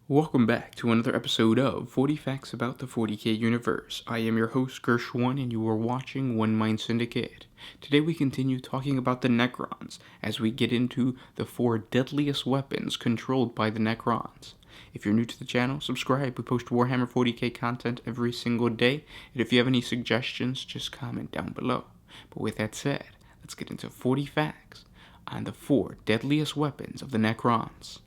Welcome back to another episode of 40 Facts About the 40K Universe. I am your host, Gershwan, and you are watching One Mind Syndicate. Today we continue talking about the Necrons, as we get into the 4 deadliest weapons controlled by the Necrons. If you're new to the channel, subscribe. We post Warhammer 40K content every single day, and if you have any suggestions, just comment down below. But with that said, let's get into 40 facts on the 4 deadliest weapons of the Necrons.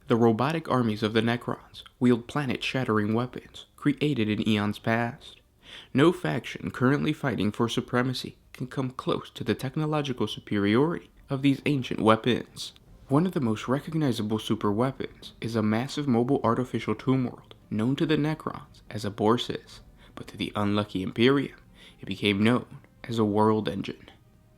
The robotic armies of the Necrons wield planet-shattering weapons created in eons past. No faction currently fighting for supremacy can come close to the technological superiority of these ancient weapons. One of the most recognizable super weapons is a massive mobile artificial tomb world known to the Necrons as a Borsis, but to the unlucky Imperium, it became known as a world engine.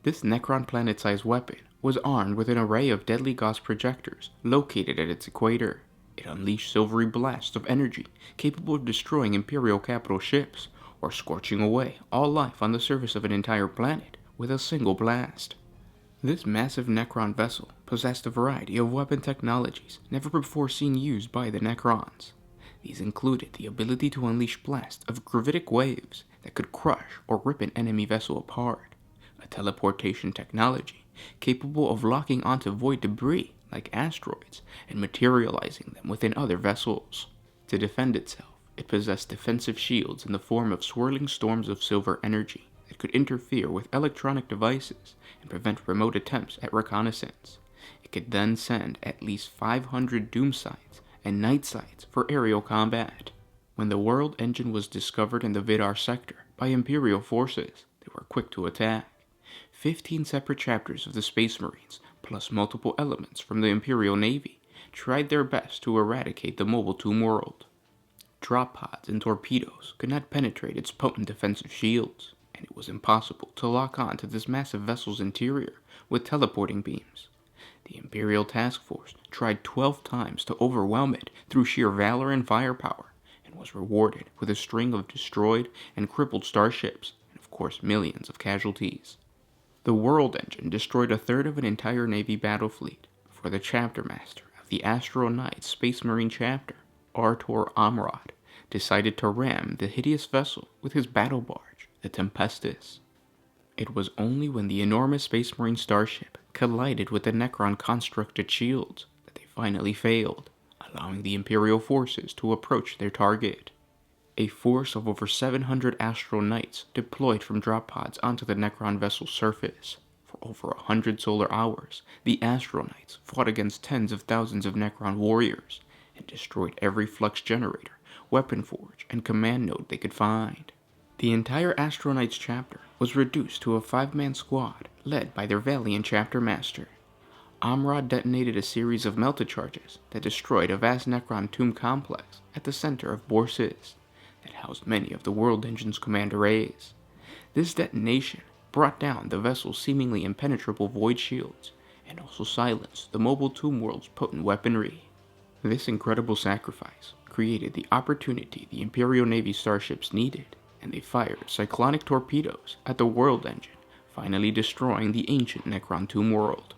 This Necron planet-sized weapon was armed with an array of deadly Gauss projectors located at its equator. It unleashed silvery blasts of energy capable of destroying Imperial capital ships or scorching away all life on the surface of an entire planet with a single blast. This massive Necron vessel possessed a variety of weapon technologies never before seen used by the Necrons. These included the ability to unleash blasts of gravitic waves that could crush or rip an enemy vessel apart, a teleportation technology capable of locking onto void debris like asteroids and materializing them within other vessels. To defend itself, it possessed defensive shields in the form of swirling storms of silver energy that could interfere with electronic devices and prevent remote attempts at reconnaissance. It could then send at least 500 doom sights and night sights for aerial combat. When the world engine was discovered in the Vidar sector by Imperial forces, they were quick to attack. 15 separate chapters of the Space Marines, plus multiple elements from the Imperial Navy, tried their best to eradicate the mobile tomb world. Drop pods and torpedoes could not penetrate its potent defensive shields, and it was impossible to lock on to this massive vessel's interior with teleporting beams. The Imperial Task Force tried 12 times to overwhelm it through sheer valor and firepower, and was rewarded with a string of destroyed and crippled starships, and of course millions of casualties. The World Engine destroyed a third of an entire Navy battle fleet before the chapter master of the Astro Knights Space Marine chapter, Artur Amrod, decided to ram the hideous vessel with his battle barge, the Tempestus. It was only when the enormous Space Marine starship collided with the Necron constructed shields that they finally failed, allowing the Imperial forces to approach their target. A force of over 700 Astral Knights deployed from drop pods onto the Necron vessel's surface. For over 100 solar hours, the Astral Knights fought against tens of thousands of Necron warriors and destroyed every flux generator, weapon forge, and command node they could find. The entire Astral Knights chapter was reduced to a 5-man squad led by their valiant chapter master. Amrod detonated a series of melta charges that destroyed a vast Necron tomb complex at the center of Borsis that housed many of the World Engine's command arrays. This detonation brought down the vessel's seemingly impenetrable void shields and also silenced the mobile tomb world's potent weaponry. This incredible sacrifice created the opportunity the Imperial Navy starships needed, and they fired cyclonic torpedoes at the World Engine, finally destroying the ancient Necron tomb world.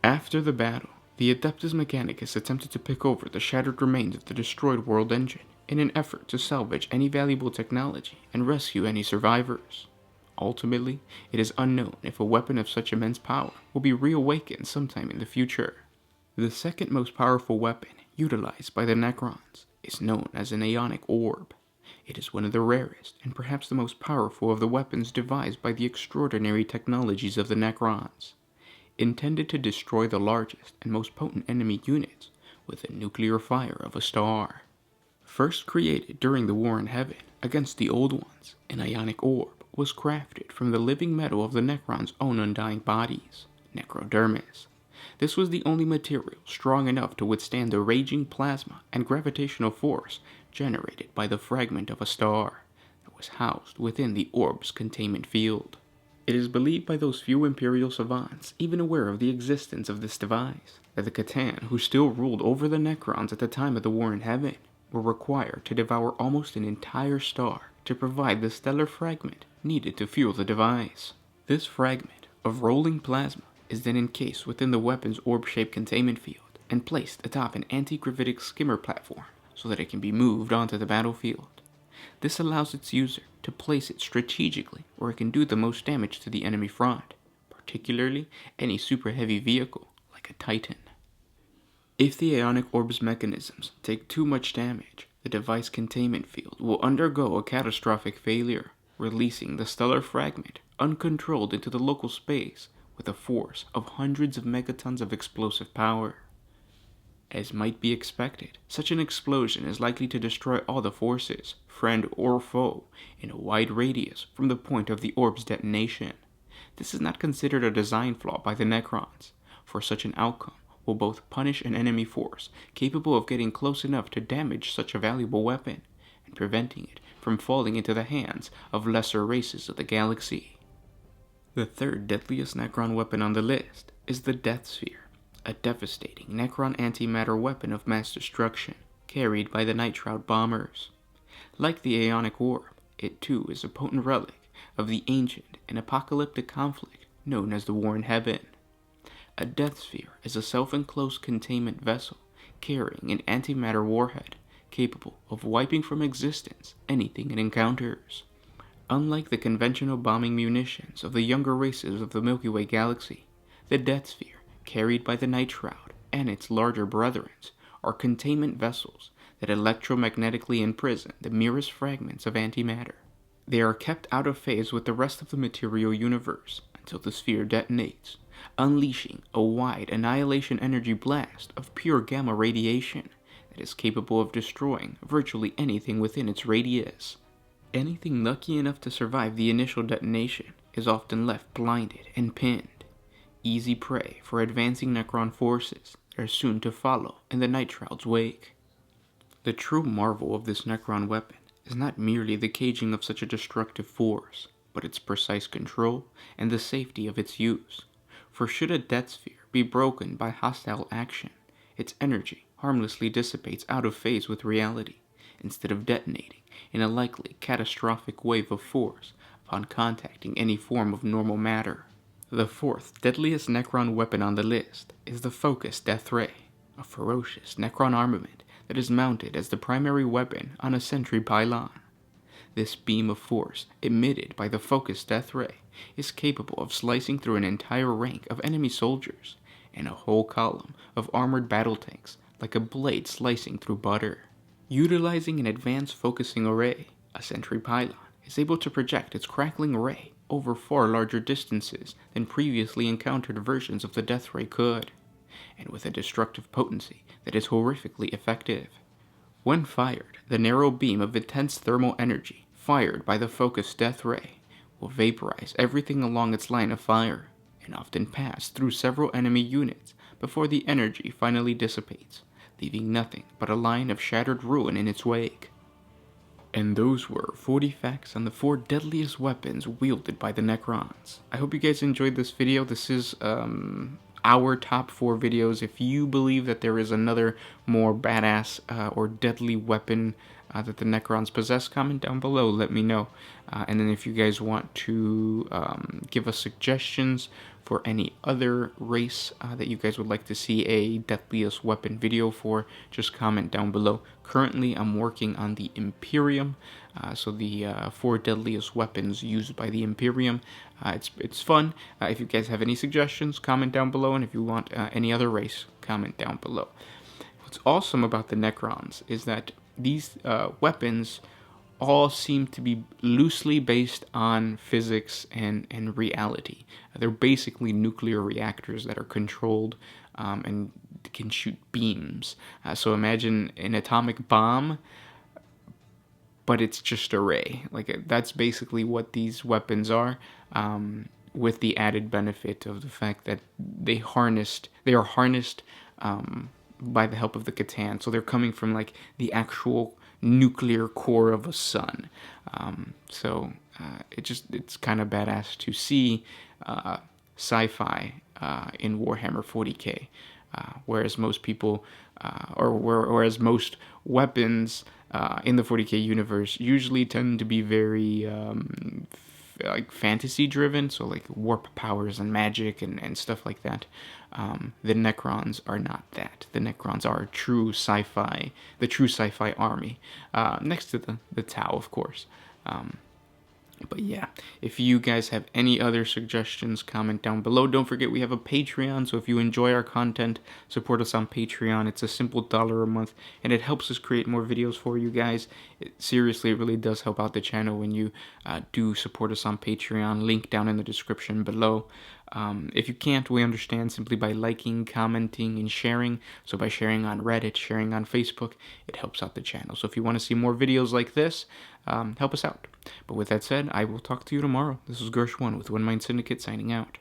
After the battle, the Adeptus Mechanicus attempted to pick over the shattered remains of the destroyed World Engine in an effort to salvage any valuable technology and rescue any survivors. Ultimately, it is unknown if a weapon of such immense power will be reawakened sometime in the future. The second most powerful weapon utilized by the Necrons is known as an Ionic Orb. It is one of the rarest and perhaps the most powerful of the weapons devised by the extraordinary technologies of the Necrons. Intended to destroy the largest and most potent enemy units with the nuclear fire of a star. First created during the War in Heaven against the Old Ones, an Ionic Orb was crafted from the living metal of the Necrons' own undying bodies, necrodermis. This was the only material strong enough to withstand the raging plasma and gravitational force generated by the fragment of a star that was housed within the orb's containment field. It is believed by those few Imperial savants even aware of the existence of this device that the Catan, who still ruled over the Necrons at the time of the War in Heaven, were required to devour almost an entire star to provide the stellar fragment needed to fuel the device. This fragment of rolling plasma is then encased within the weapon's orb-shaped containment field and placed atop an anti-gravitic skimmer platform so that it can be moved onto the battlefield. This allows its user to place it strategically where it can do the most damage to the enemy front, particularly any super heavy vehicle like a Titan. If the Ionic Orb's mechanisms take too much damage, the device containment field will undergo a catastrophic failure, releasing the stellar fragment uncontrolled into the local space with a force of hundreds of megatons of explosive power. As might be expected, such an explosion is likely to destroy all the forces, friend or foe, in a wide radius from the point of the orb's detonation. This is not considered a design flaw by the Necrons, for such an outcome will both punish an enemy force capable of getting close enough to damage such a valuable weapon, and preventing it from falling into the hands of lesser races of the galaxy. The third deadliest Necron weapon on the list is the Death Sphere, a devastating Necron antimatter weapon of mass destruction carried by the Night Shroud bombers. Like the Ionic Orb, it too is a potent relic of the ancient and apocalyptic conflict known as the War in Heaven. A Death Sphere is a self-enclosed containment vessel carrying an antimatter warhead capable of wiping from existence anything it encounters. Unlike the conventional bombing munitions of the younger races of the Milky Way galaxy, the Death Sphere, carried by the Night Shroud and its larger brethren, are containment vessels that electromagnetically imprison the merest fragments of antimatter. They are kept out of phase with the rest of the material universe until the sphere detonates, unleashing a wide annihilation energy blast of pure gamma radiation that is capable of destroying virtually anything within its radius. Anything lucky enough to survive the initial detonation is often left blinded and pinned, easy prey for advancing Necron forces that are soon to follow in the Night Shroud's wake. The true marvel of this Necron weapon is not merely the caging of such a destructive force, but its precise control and the safety of its use. For should a Death Sphere be broken by hostile action, its energy harmlessly dissipates out of phase with reality, instead of detonating in a likely catastrophic wave of force upon contacting any form of normal matter. The fourth deadliest Necron weapon on the list is the Focused Death Ray, a ferocious Necron armament that is mounted as the primary weapon on a sentry pylon. This beam of force emitted by the Focused Death Ray is capable of slicing through an entire rank of enemy soldiers and a whole column of armored battle tanks like a blade slicing through butter. Utilizing an advanced focusing array, a sentry pylon is able to project its crackling ray over far larger distances than previously encountered versions of the Death Ray could, and with a destructive potency that is horrifically effective. When fired, the narrow beam of intense thermal energy fired by the Focused Death Ray will vaporize everything along its line of fire, and often pass through several enemy units before the energy finally dissipates, leaving nothing but a line of shattered ruin in its wake. And those were 40 facts on the 4 deadliest weapons wielded by the Necrons. I hope you guys enjoyed this video. This is our top 4 videos. If you believe that there is another more badass or deadly weapon that the Necrons possess, comment down below, let me know. And then if you guys want to give us suggestions for any other race that you guys would like to see a deadliest weapon video for, just comment down below. Currently, I'm working on the Imperium, so the 4 deadliest weapons used by the Imperium. It's fun. If you guys have any suggestions, comment down below, and if you want any other race, comment down below. What's awesome about the Necrons is that these weapons all seem to be loosely based on physics and reality. They're basically nuclear reactors that are controlled and can shoot beams. So imagine an atomic bomb, but it's just a ray. Like, that's basically what these weapons are, with the added benefit of the fact that they are harnessed by the help of the Catan. So they're coming from like the actual nuclear core of a sun. It's kind of badass to see sci-fi in Warhammer 40K, whereas most people whereas most weapons in the 40K universe usually tend to be very like fantasy driven, so like warp powers and magic and stuff like that. The Necrons are not that. The Necrons are the true sci-fi army, next to the Tau, of course. But yeah, if you guys have any other suggestions, comment down below. Don't forget we have a Patreon, so if you enjoy our content, support us on Patreon. It's a simple $1 a month, and it helps us create more videos for you guys. Seriously, it really does help out the channel when you do support us on Patreon. Link down in the description below. If you can't, we understand, simply by liking, commenting, and sharing. So by sharing on Reddit, sharing on Facebook, it helps out the channel. So if you want to see more videos like this, help us out. But with that said, I will talk to you tomorrow. This is Gersh1 with One Mind Syndicate signing out.